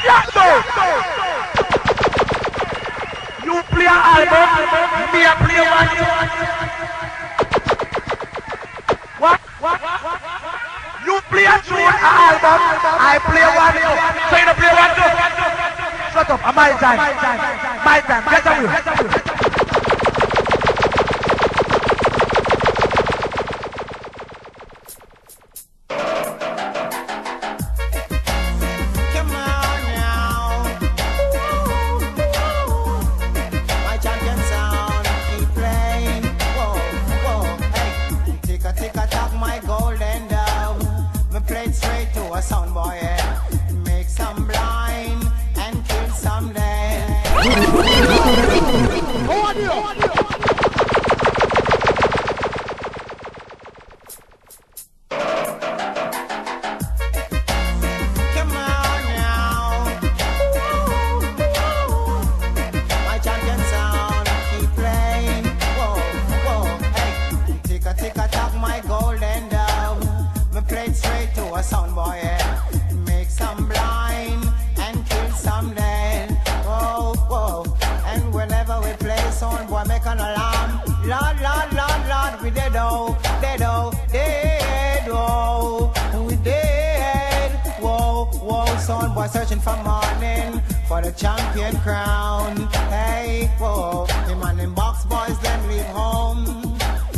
that though. You play an album, me a play one. What? You play a tune, an album, I play one. So you don't play one too. Shut up, my time. My time, get away. Searching for morning for the champion crown. Hey, whoa, him and them box boys, them leave home.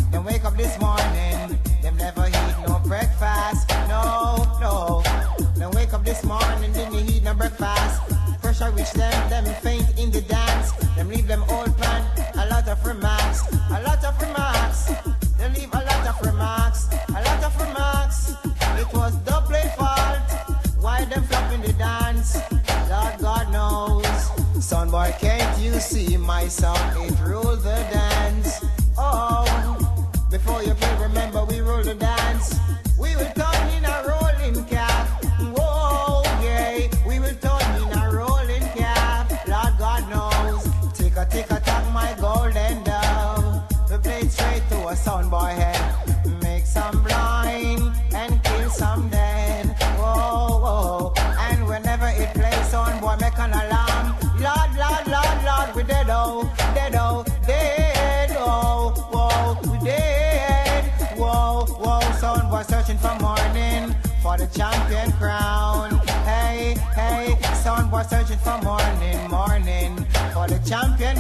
Them wake up this morning, them never eat no breakfast. No. Them wake up this morning, then they eat no breakfast. Pressure reach them, them faint in the dance. Them leave them old plan, a lot of remarks. They leave a lot of remarks. It was double fault. Why them flopping the dance? Lord God knows. Son boy, can't you see my song? It rules the dance. Oh, before you play, remember we rule the dance. We will turn in a rolling cap. Whoa, yeah, we will turn in a rolling cap. Lord God knows. Tick a tock, my golden dove. We play it straight to a son boy head. Make some blind and kill some dead. Whoa. And whenever it plays on, boy, make an alarm. Lord, we dead, oh, whoa, we dead. Whoa, son boy searching for morning, for the champion crown. Hey, son boy searching for morning, for the champion